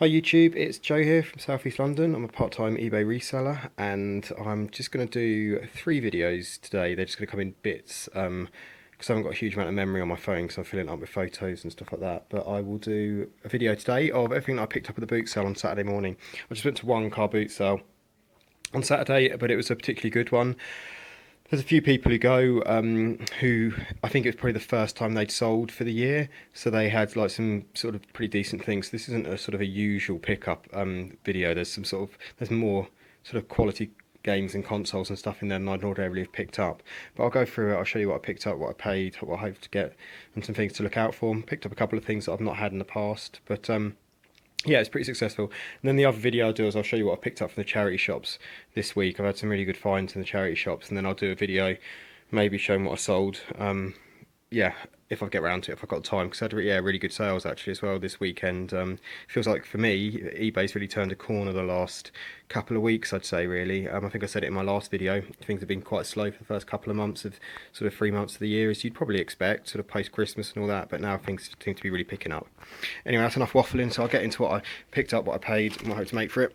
Hi YouTube, it's Joe here from South East London. I'm a part-time eBay reseller and I'm just going to do 3 videos today. They're just going to come in bits because I haven't got a huge amount of memory on my phone because I'm filling it up with photos and stuff like that. But I will do a video today of everything that I picked up at the boot sale on Saturday morning. I just went to one car boot sale on Saturday, but it was a particularly good one. There's a few people who go who I think it was probably the first time they'd sold for the year, so they had like some sort of pretty decent things. This isn't a sort of a usual pickup video. There's more sort of quality games and consoles and stuff in there than I'd ordinarily have picked up. But I'll go through it. I'll show you what I picked up, what I paid, what I hope to get, and some things to look out for. Picked up a couple of things that I've not had in the past, but yeah, it's pretty successful. And then the other video I'll do is I'll show you what I picked up from the charity shops this week. I've had some really good finds in the charity shops, and then I'll do a video maybe showing what I sold. Yeah, if I get around to it, if I've got time, because I had really good sales actually as well this weekend. Feels like for me, eBay's really turned a corner the last couple of weeks, I'd say really. I think I said it in my last video, things have been quite slow for the first couple of months of sort of 3 months of the year, as you'd probably expect, sort of post-Christmas and all that, but now things seem to be really picking up. Anyway, that's enough waffling, so I'll get into what I picked up, what I paid, and what I hope to make for it.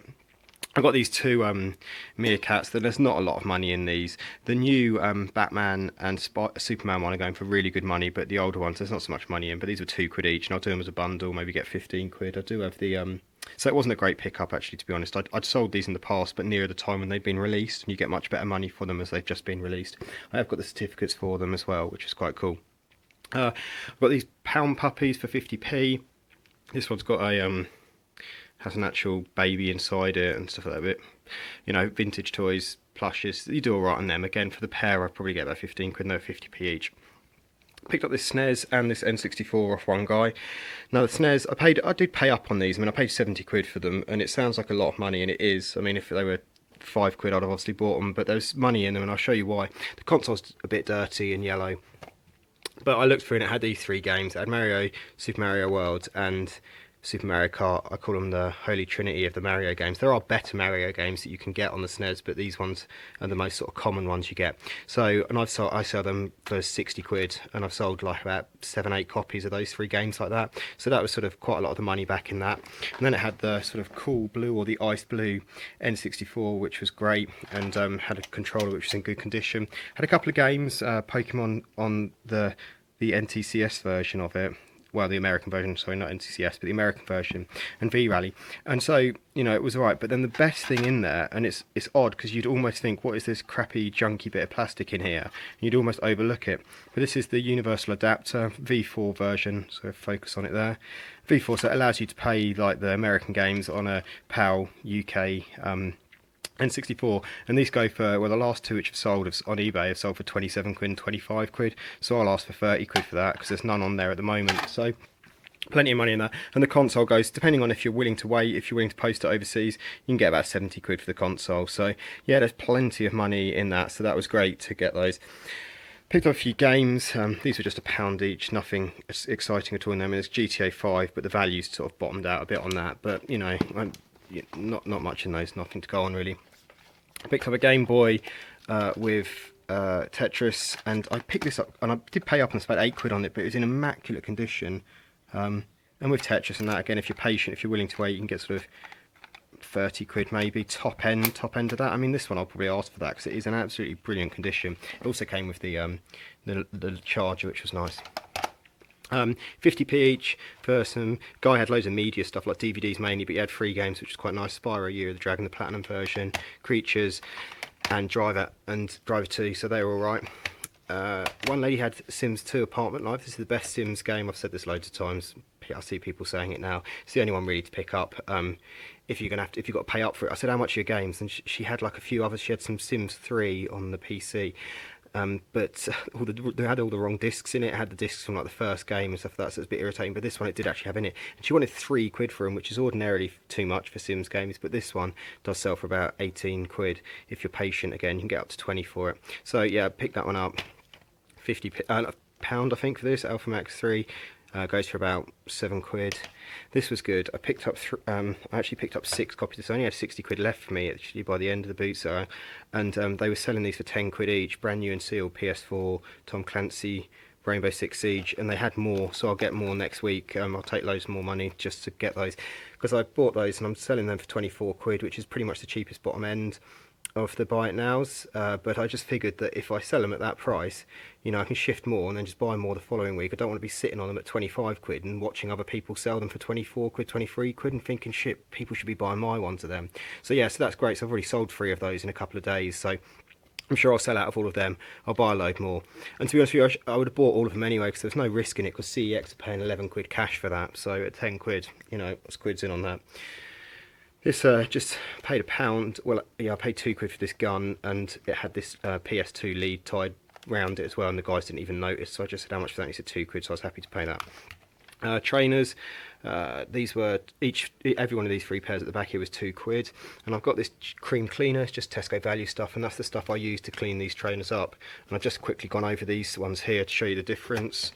I've got these two meerkats. There's not a lot of money in these. The new Batman and Superman one are going for really good money, but the older ones there's not so much money in. But these were £2 each, and I'll do them as a bundle, maybe get 15 quid. I do have the so it wasn't a great pickup actually, to be honest. I'd sold these in the past, but near the time when they'd been released, and you get much better money for them as they've just been released. I have got the certificates for them as well, which is quite cool. I've got these pound puppies for 50p. This one's got a has an actual baby inside it and stuff like that. But, you know, vintage toys, plushes, you do alright on them. Again, for the pair, I'd probably get about 15 quid, no, 50p each. Picked up this SNES and this N64 off one guy. Now the SNES, I did pay up on these. I mean, I paid 70 quid for them, and it sounds like a lot of money, and it is. I mean, if they were 5 quid, I'd have obviously bought them, but there's money in them, and I'll show you why. The console's a bit dirty and yellow, but I looked through and it had these 3 games. It had Mario, Super Mario World, and Super Mario Kart. I call them the holy trinity of the Mario games. There are better Mario games that you can get on the SNES, but these ones are the most sort of common ones you get. So, and I sell them for 60 quid, and I've sold like about 7-8 copies of those 3 games like that. So that was sort of quite a lot of the money back in that. And then it had the sort of cool blue, or the ice blue N64, which was great, and had a controller which was in good condition. Had a couple of games, Pokemon on the NTCS version of it. Well, the American version, sorry, not NCCS, but the American version, and V-Rally. And so, you know, it was alright. But then the best thing in there, and it's odd, because you'd almost think, what is this crappy, junky bit of plastic in here? You'd almost overlook it. But this is the universal adapter, V4 version, so focus on it there. V4, so it allows you to pay, like, the American games on a PAL UK N64, and these go for, well, the last 2 which have sold on eBay have sold for 27 quid and 25 quid, so I'll ask for 30 quid for that because there's none on there at the moment. So plenty of money in that. And the console goes, depending on if you're willing to wait, if you're willing to post it overseas, you can get about 70 quid for the console. So yeah, there's plenty of money in that, so that was great to get those. Picked up a few games. These were just £1 each, nothing exciting at all in them. I mean, it's GTA 5, but the value's sort of bottomed out a bit on that, but you know, not much in those, nothing to go on really. I picked up a Game Boy with Tetris, and I picked this up, and I did pay up and spent 8 quid on it, but it was in immaculate condition. And with Tetris and that, again, if you're patient, if you're willing to wait, you can get sort of 30 quid maybe, top end of that. I mean, this one I'll probably ask for that because it is in absolutely brilliant condition. It also came with the charger, which was nice. 50p each for some guy had loads of media stuff like DVDs mainly, but he had 3 games which was quite nice. Spyro Year of the Dragon, the Platinum version, Creatures, and Driver 2, so they were alright. One lady had Sims 2 Apartment Life. This is the best Sims game. I've said this loads of times. I see people saying it now. It's the only one really to pick up. If you've got to pay up for it. I said, how much are your games? And she had like a few others. She had some Sims 3 on the PC. But they had all the wrong discs in it. It had the discs from like the first game and stuff like that, so it's a bit irritating. But this one it did actually have in it, and she wanted 3 quid for them, which is ordinarily too much for Sims games. But this one does sell for about 18 quid if you're patient. Again, you can get up to 20 for it. So yeah, pick that one up. 50 pound I think for this Alpha Max 3. Goes for about 7 quid. This was good. I picked up I actually picked up 6 copies. This only had 60 quid left for me actually by the end of the boot sale, and they were selling these for 10 quid each, brand new and sealed. PS4, Tom Clancy Rainbow Six Siege, and they had more, so I'll get more next week. I'll take loads more money just to get those, because I bought those and I'm selling them for 24 quid, which is pretty much the cheapest bottom end of the buy it nows, but I just figured that if I sell them at that price, you know, I can shift more and then just buy more the following week. I don't want to be sitting on them at 25 quid and watching other people sell them for 24 quid, 23 quid and thinking, shit, people should be buying my ones of them. So yeah, so that's great. So I've already sold 3 of those in a couple of days, so I'm sure I'll sell out of all of them. I'll buy a load more. And to be honest with you, I would have bought all of them anyway, because there's no risk in it, because CEX are paying 11 quid cash for that. So at 10 quid, you know, what's quid's in on that? This just paid £1. Well, yeah, I paid 2 quid for this gun, and it had this PS2 lead tied round it as well, and the guys didn't even notice. So I just said how much for that, and he said 2 quid, so I was happy to pay that. Trainers, these were every one of these 3 pairs at the back here was 2 quid, and I've got this cream cleaner. It's just Tesco value stuff, and that's the stuff I use to clean these trainers up. And I've just quickly gone over these ones here to show you the difference.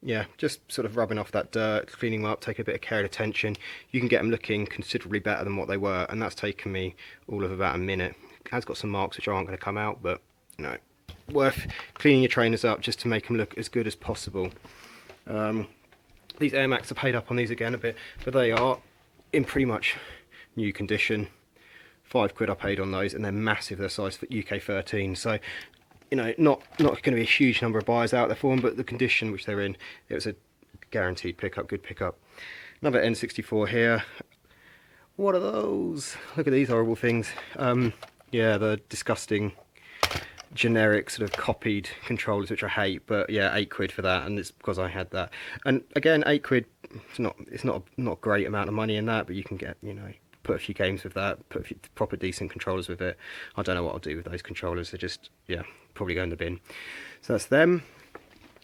Yeah, just sort of rubbing off that dirt, cleaning them up, taking a bit of care and attention. You can get them looking considerably better than what they were, and that's taken me all of about a minute. It has got some marks which aren't going to come out, but you know, worth cleaning your trainers up just to make them look as good as possible. These Air Max are paid up on these again a bit, but they are in pretty much new condition. 5 quid I paid on those, and they're massive. They're size for UK 13, so you know, not going to be a huge number of buyers out there for them, but the condition which they're in, it was a guaranteed pickup, good pickup. Another N64 here. What are those? Look at these horrible things. Yeah, the disgusting generic sort of copied controllers, which I hate, but yeah, 8 quid for that, and it's because I had that. And again, 8 quid, it's not a great amount of money in that, but you can get, you know, put a few games with that, put a few proper decent controllers with it. I don't know what I'll do with those controllers. They're just, yeah, probably go in the bin. So that's them.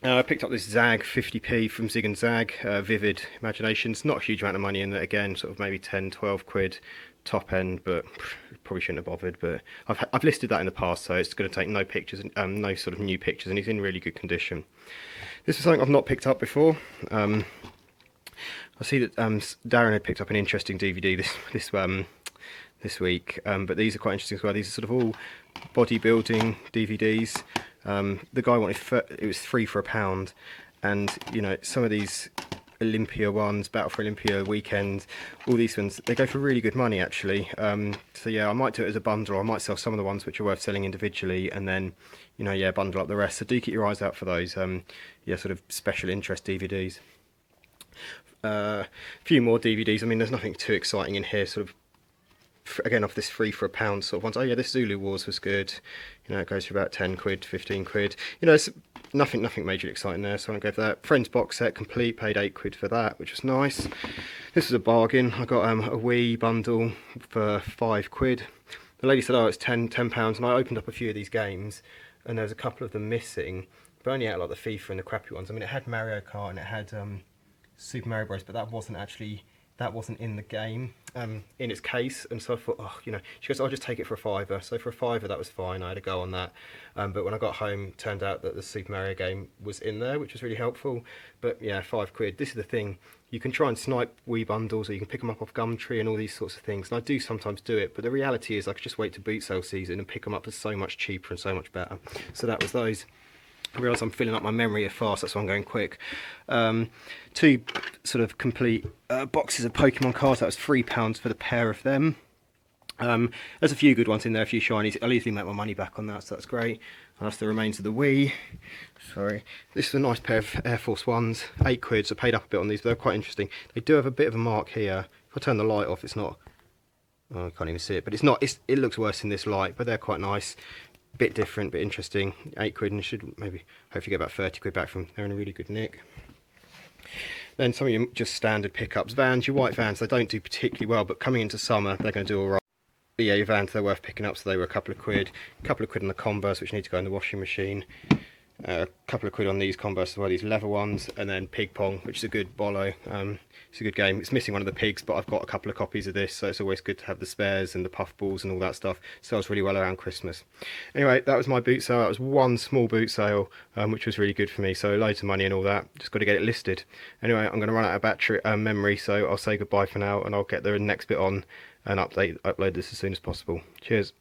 I picked up this Zag 50p from Zig and Zag, Vivid Imaginations. Not a huge amount of money in that, again, sort of maybe 10, 12 quid top end, but probably shouldn't have bothered. But I've listed that in the past, so it's going to take no pictures, no sort of new pictures, and it's in really good condition. This is something I've not picked up before. I see that Darren had picked up an interesting DVD this week, but these are quite interesting as well. These are sort of all bodybuilding DVDs. The guy wanted it was 3 for £1, and you know, some of these Olympia ones, Battle for Olympia Weekend, all these ones, they go for really good money actually. So yeah, I might do it as a bundle. I might sell some of the ones which are worth selling individually, and then, you know, yeah, bundle up the rest. So do keep your eyes out for those yeah, sort of special interest DVDs. A few more DVDs. I mean, there's nothing too exciting in here, sort of again off this 3 for £1 sort of ones. Oh yeah, this Zulu Wars was good. You know, it goes for about 10 quid, 15 quid. You know, it's nothing majorly exciting there, so I won't go for that. Friends box set complete, paid 8 quid for that, which was nice. This was a bargain. I got a Wii bundle for 5 quid. The lady said, oh, it's £10, and I opened up a few of these games, and there was a couple of them missing, but only out like the FIFA and the crappy ones. I mean, it had Mario Kart and it had Super Mario Bros, but that wasn't in the game in its case, and so I thought, oh, you know, she goes, I'll just take it for a £5. So for a £5 that was fine. I had a go on that, but when I got home, it turned out that the Super Mario game was in there, which was really helpful. But yeah, 5 quid. This is the thing, you can try and snipe Wii bundles, or you can pick them up off Gumtree and all these sorts of things, and I do sometimes do it, but the reality is I could just wait to boot sale season and pick them up for so much cheaper and so much better. So that was those. I realise I'm filling up my memory fast, that's why I'm going quick. 2 sort of complete boxes of Pokemon cards. That was £3 for the pair of them. There's a few good ones in there, a few shinies. I'll easily make my money back on that, so that's great. And that's the remains of the Wii. Sorry. This is a nice pair of Air Force Ones, 8 quid, so I paid up a bit on these, but they're quite interesting. They do have a bit of a mark here. If I turn the light off, it's not... Oh, I can't even see it, but it's not. It looks worse in this light, but they're quite nice. Bit different, bit interesting. 8 quid, and should maybe hopefully get about 30 quid back from them. They're in a really good nick. Then some of your just standard pickups. Vans, your white Vans, they don't do particularly well, but coming into summer, they're going to do all right. But yeah, your Vans, they're worth picking up, so they were a couple of quid on the Converse, which need to go in the washing machine. A couple of quid on these Converse as well, these leather ones, and then Pig Pong, which is a good bolo. It's a good game. It's missing one of the pigs, but I've got a couple of copies of this, so it's always good to have the spares and the puff balls and all that stuff. Sells really well around Christmas. Anyway, that was my boot sale. That was one small boot sale, which was really good for me. So loads of money and all that. Just got to get it listed. Anyway, I'm going to run out of battery memory, so I'll say goodbye for now, and I'll get the next bit on and upload this as soon as possible. Cheers.